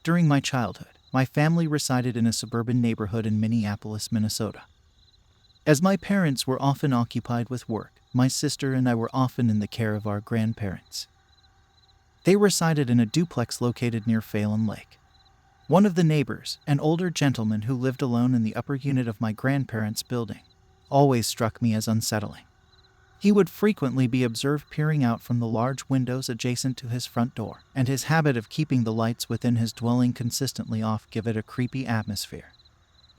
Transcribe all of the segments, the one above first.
During my childhood, my family resided in a suburban neighborhood in Minneapolis, Minnesota. As my parents were often occupied with work, my sister and I were often in the care of our grandparents. They resided in a duplex located near Phalen Lake. One of the neighbors, an older gentleman who lived alone in the upper unit of my grandparents' building, always struck me as unsettling. He would frequently be observed peering out from the large windows adjacent to his front door, and his habit of keeping the lights within his dwelling consistently off gave it a creepy atmosphere.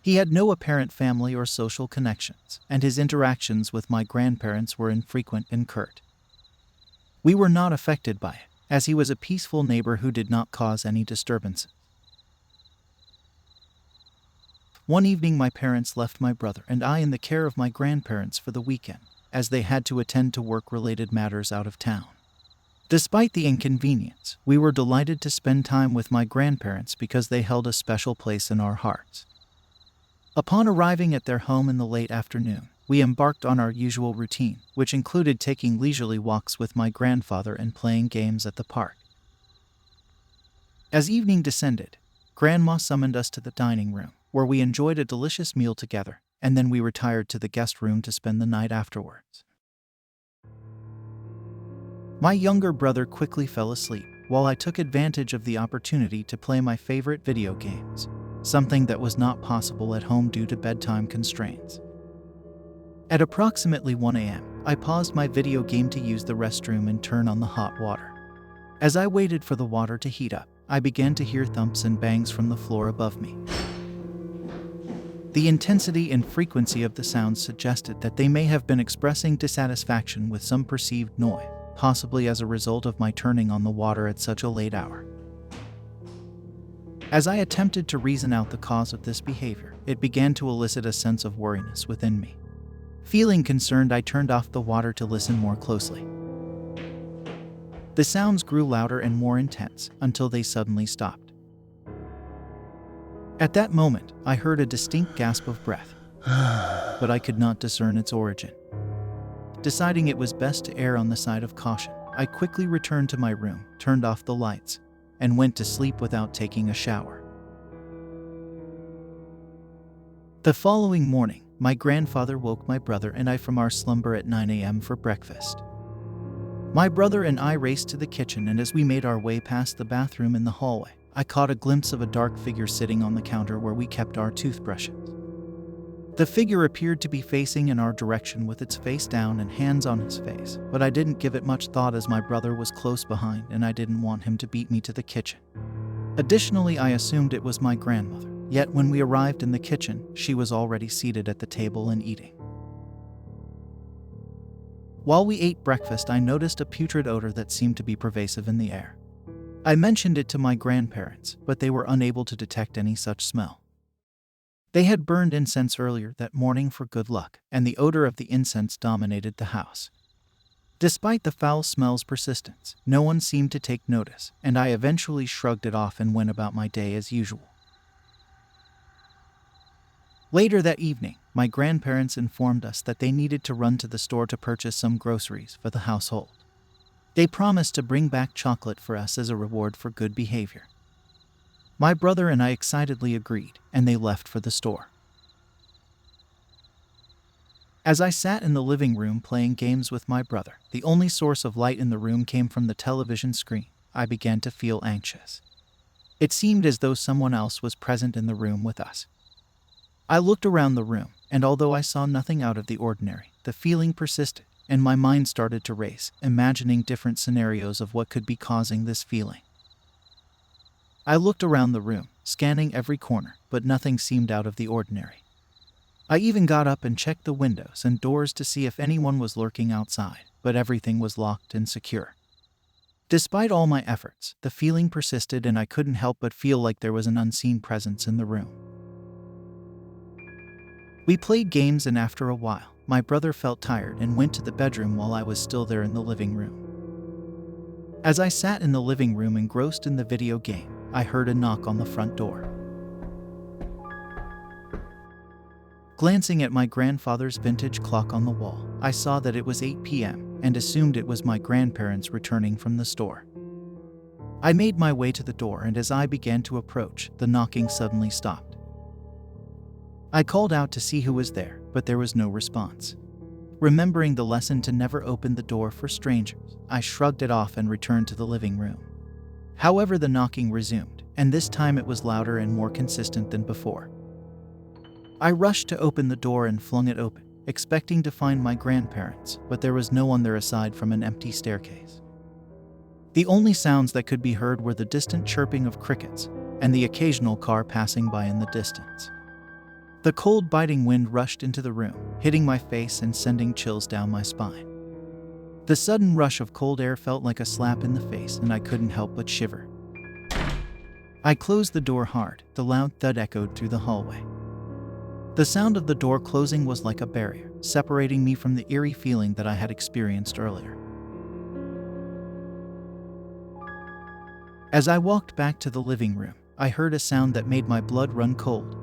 He had no apparent family or social connections, and his interactions with my grandparents were infrequent and curt. We were not affected by it, as he was a peaceful neighbor who did not cause any disturbance. One evening my parents left my brother and I in the care of my grandparents for the weekend, as they had to attend to work-related matters out of town. Despite the inconvenience, we were delighted to spend time with my grandparents because they held a special place in our hearts. Upon arriving at their home in the late afternoon, we embarked on our usual routine, which included taking leisurely walks with my grandfather and playing games at the park. As evening descended, Grandma summoned us to the dining room, where we enjoyed a delicious meal together, and then we retired to the guest room to spend the night afterwards. My younger brother quickly fell asleep, while I took advantage of the opportunity to play my favorite video games, something that was not possible at home due to bedtime constraints. At approximately 1 a.m., I paused my video game to use the restroom and turn on the hot water. As I waited for the water to heat up, I began to hear thumps and bangs from the floor above me. The intensity and frequency of the sounds suggested that they may have been expressing dissatisfaction with some perceived noise, possibly as a result of my turning on the water at such a late hour. As I attempted to reason out the cause of this behavior, it began to elicit a sense of worriness within me. Feeling concerned, I turned off the water to listen more closely. The sounds grew louder and more intense until they suddenly stopped. At that moment, I heard a distinct gasp of breath, but I could not discern its origin. Deciding it was best to err on the side of caution, I quickly returned to my room, turned off the lights, and went to sleep without taking a shower. The following morning, my grandfather woke my brother and I from our slumber at 9 a.m. for breakfast. My brother and I raced to the kitchen, and as we made our way past the bathroom in the hallway, I caught a glimpse of a dark figure sitting on the counter where we kept our toothbrushes. The figure appeared to be facing in our direction with its face down and hands on his face, but I didn't give it much thought as my brother was close behind and I didn't want him to beat me to the kitchen. Additionally, I assumed it was my grandmother, yet when we arrived in the kitchen, she was already seated at the table and eating. While we ate breakfast, I noticed a putrid odor that seemed to be pervasive in the air. I mentioned it to my grandparents, but they were unable to detect any such smell. They had burned incense earlier that morning for good luck, and the odor of the incense dominated the house. Despite the foul smell's persistence, no one seemed to take notice, and I eventually shrugged it off and went about my day as usual. Later that evening, my grandparents informed us that they needed to run to the store to purchase some groceries for the household. They promised to bring back chocolate for us as a reward for good behavior. My brother and I excitedly agreed, and they left for the store. As I sat in the living room playing games with my brother, the only source of light in the room came from the television screen. I began to feel anxious. It seemed as though someone else was present in the room with us. I looked around the room, and although I saw nothing out of the ordinary, the feeling persisted, and my mind started to race, imagining different scenarios of what could be causing this feeling. I looked around the room, scanning every corner, but nothing seemed out of the ordinary. I even got up and checked the windows and doors to see if anyone was lurking outside, but everything was locked and secure. Despite all my efforts, the feeling persisted and I couldn't help but feel like there was an unseen presence in the room. We played games, and after a while, my brother felt tired and went to the bedroom while I was still there in the living room. As I sat in the living room engrossed in the video game, I heard a knock on the front door. Glancing at my grandfather's vintage clock on the wall, I saw that it was 8 p.m. and assumed it was my grandparents returning from the store. I made my way to the door, and as I began to approach, the knocking suddenly stopped. I called out to see who was there, but there was no response. Remembering the lesson to never open the door for strangers, I shrugged it off and returned to the living room. However, the knocking resumed, and this time it was louder and more consistent than before. I rushed to open the door and flung it open, expecting to find my grandparents, but there was no one there aside from an empty staircase. The only sounds that could be heard were the distant chirping of crickets and the occasional car passing by in the distance. The cold, biting wind rushed into the room, hitting my face and sending chills down my spine. The sudden rush of cold air felt like a slap in the face, and I couldn't help but shiver. I closed the door hard. The loud thud echoed through the hallway. The sound of the door closing was like a barrier, separating me from the eerie feeling that I had experienced earlier. As I walked back to the living room, I heard a sound that made my blood run cold.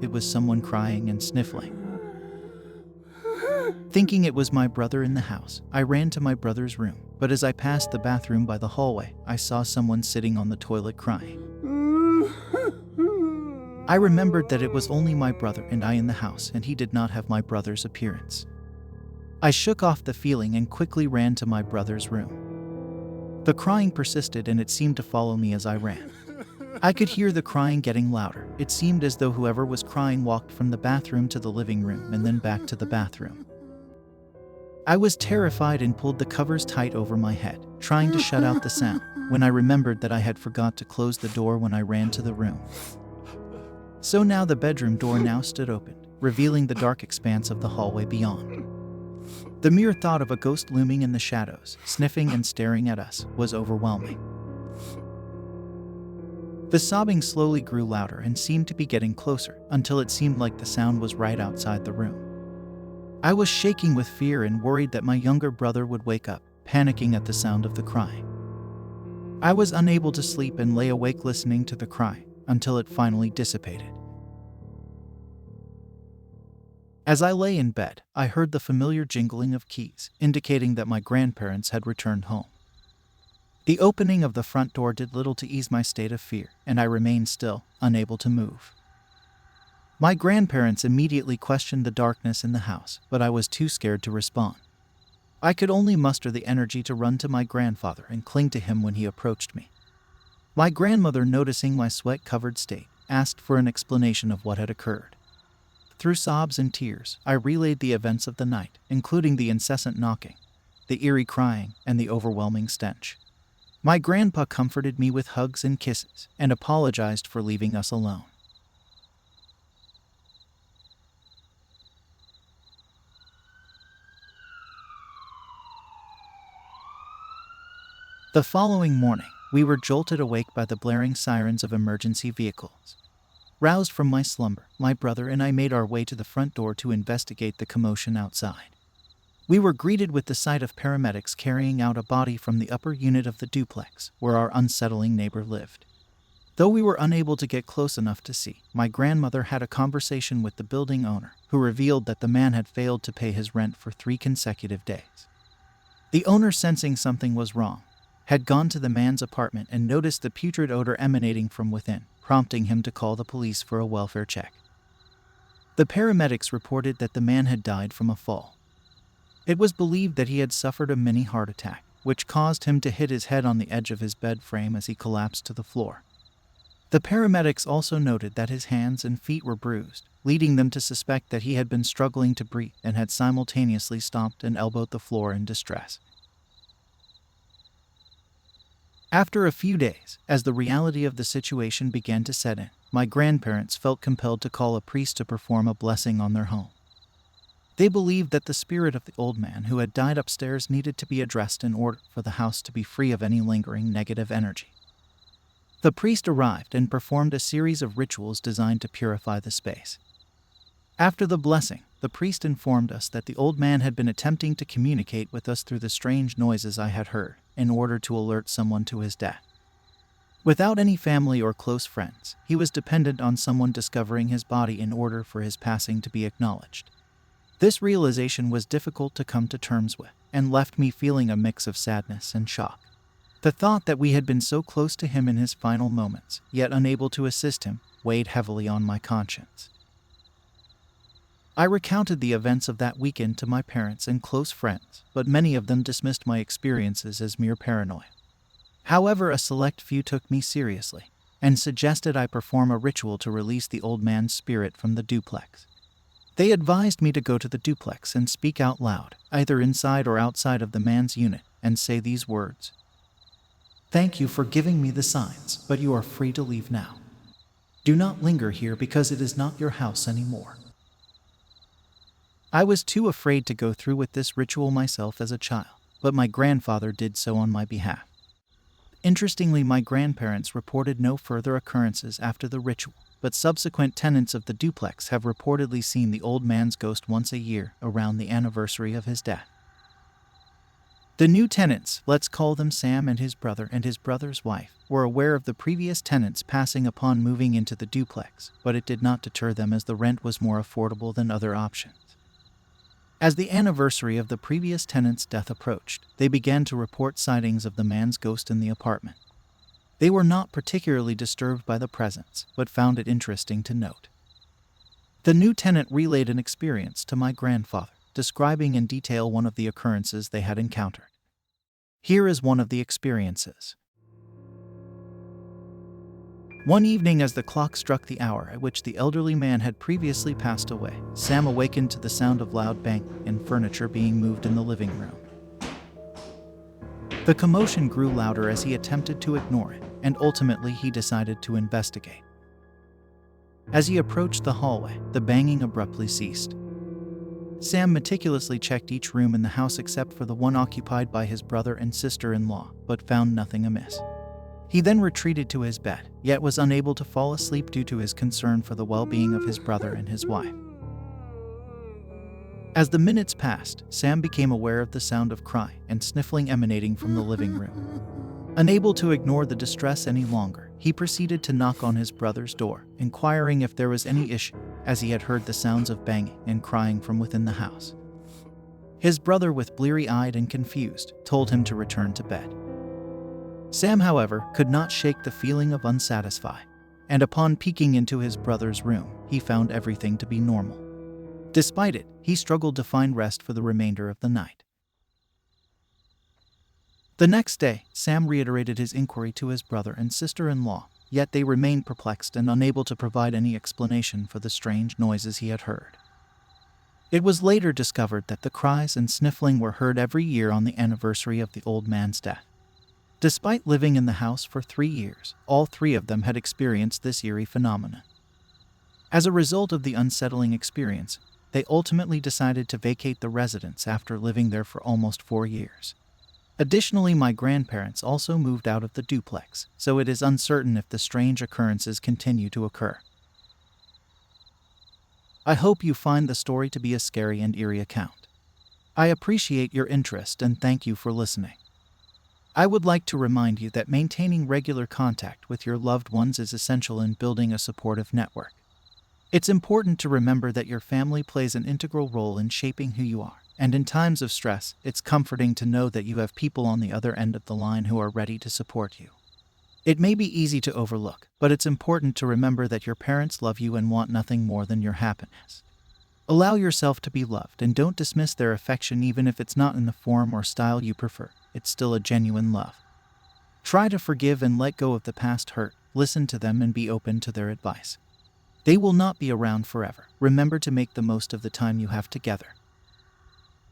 It was someone crying and sniffling. Thinking it was my brother in the house, I ran to my brother's room, but as I passed the bathroom by the hallway, I saw someone sitting on the toilet crying. I remembered that it was only my brother and I in the house, and he did not have my brother's appearance. I shook off the feeling and quickly ran to my brother's room. The crying persisted, and it seemed to follow me as I ran. I could hear the crying getting louder. It seemed as though whoever was crying walked from the bathroom to the living room and then back to the bathroom. I was terrified and pulled the covers tight over my head, trying to shut out the sound, when I remembered that I had forgot to close the door when I ran to the room. So now the bedroom door now stood open, revealing the dark expanse of the hallway beyond. The mere thought of a ghost looming in the shadows, sniffing and staring at us, was overwhelming. The sobbing slowly grew louder and seemed to be getting closer, until it seemed like the sound was right outside the room. I was shaking with fear and worried that my younger brother would wake up, panicking at the sound of the crying. I was unable to sleep and lay awake listening to the cry until it finally dissipated. As I lay in bed, I heard the familiar jingling of keys, indicating that my grandparents had returned home. The opening of the front door did little to ease my state of fear, and I remained still, unable to move. My grandparents immediately questioned the darkness in the house, but I was too scared to respond. I could only muster the energy to run to my grandfather and cling to him when he approached me. My grandmother, noticing my sweat-covered state, asked for an explanation of what had occurred. Through sobs and tears, I relayed the events of the night, including the incessant knocking, the eerie crying, and the overwhelming stench. My grandpa comforted me with hugs and kisses and apologized for leaving us alone. The following morning, we were jolted awake by the blaring sirens of emergency vehicles. Roused from my slumber, my brother and I made our way to the front door to investigate the commotion outside. We were greeted with the sight of paramedics carrying out a body from the upper unit of the duplex, where our unsettling neighbor lived. Though we were unable to get close enough to see, my grandmother had a conversation with the building owner, who revealed that the man had failed to pay his rent for 3 consecutive days. The owner, sensing something was wrong, had gone to the man's apartment and noticed the putrid odor emanating from within, prompting him to call the police for a welfare check. The paramedics reported that the man had died from a fall. It was believed that he had suffered a mini heart attack, which caused him to hit his head on the edge of his bed frame as he collapsed to the floor. The paramedics also noted that his hands and feet were bruised, leading them to suspect that he had been struggling to breathe and had simultaneously stomped and elbowed the floor in distress. After a few days, as the reality of the situation began to set in, my grandparents felt compelled to call a priest to perform a blessing on their home. They believed that the spirit of the old man who had died upstairs needed to be addressed in order for the house to be free of any lingering negative energy. The priest arrived and performed a series of rituals designed to purify the space. After the blessing, the priest informed us that the old man had been attempting to communicate with us through the strange noises I had heard, in order to alert someone to his death. Without any family or close friends, he was dependent on someone discovering his body in order for his passing to be acknowledged. This realization was difficult to come to terms with, and left me feeling a mix of sadness and shock. The thought that we had been so close to him in his final moments, yet unable to assist him, weighed heavily on my conscience. I recounted the events of that weekend to my parents and close friends, but many of them dismissed my experiences as mere paranoia. However, a select few took me seriously and suggested I perform a ritual to release the old man's spirit from the duplex. They advised me to go to the duplex and speak out loud, either inside or outside of the man's unit, and say these words: "Thank you for giving me the signs, but you are free to leave now. Do not linger here because it is not your house anymore." I was too afraid to go through with this ritual myself as a child, but my grandfather did so on my behalf. Interestingly, my grandparents reported no further occurrences after the ritual, but subsequent tenants of the duplex have reportedly seen the old man's ghost once a year around the anniversary of his death. The new tenants, let's call them Sam and his brother's wife, were aware of the previous tenants passing upon moving into the duplex, but it did not deter them as the rent was more affordable than other options. As the anniversary of the previous tenant's death approached, they began to report sightings of the man's ghost in the apartment. They were not particularly disturbed by the presence, but found it interesting to note. The new tenant relayed an experience to my grandfather, describing in detail one of the occurrences they had encountered. Here is one of the experiences. One evening, as the clock struck the hour at which the elderly man had previously passed away, Sam awakened to the sound of loud banging and furniture being moved in the living room. The commotion grew louder as he attempted to ignore it, and ultimately he decided to investigate. As he approached the hallway, the banging abruptly ceased. Sam meticulously checked each room in the house except for the one occupied by his brother and sister-in-law, but found nothing amiss. He then retreated to his bed, yet was unable to fall asleep due to his concern for the well-being of his brother and his wife. As the minutes passed, Sam became aware of the sound of crying and sniffling emanating from the living room. Unable to ignore the distress any longer, he proceeded to knock on his brother's door, inquiring if there was any issue, as he had heard the sounds of banging and crying from within the house. His brother, with bleary-eyed and confused, told him to return to bed. Sam, however, could not shake the feeling of unsatisfied, and upon peeking into his brother's room, he found everything to be normal. Despite it, he struggled to find rest for the remainder of the night. The next day, Sam reiterated his inquiry to his brother and sister-in-law, yet they remained perplexed and unable to provide any explanation for the strange noises he had heard. It was later discovered that the cries and sniffling were heard every year on the anniversary of the old man's death. Despite living in the house for 3 years, all 3 of them had experienced this eerie phenomenon. As a result of the unsettling experience, they ultimately decided to vacate the residence after living there for almost 4 years. Additionally, my grandparents also moved out of the duplex, so it is uncertain if the strange occurrences continue to occur. I hope you find the story to be a scary and eerie account. I appreciate your interest and thank you for listening. I would like to remind you that maintaining regular contact with your loved ones is essential in building a supportive network. It's important to remember that your family plays an integral role in shaping who you are, and in times of stress, it's comforting to know that you have people on the other end of the line who are ready to support you. It may be easy to overlook, but it's important to remember that your parents love you and want nothing more than your happiness. Allow yourself to be loved and don't dismiss their affection even if it's not in the form or style you prefer. It's still a genuine love. Try to forgive and let go of the past hurt, listen to them and be open to their advice. They will not be around forever. Remember to make the most of the time you have together.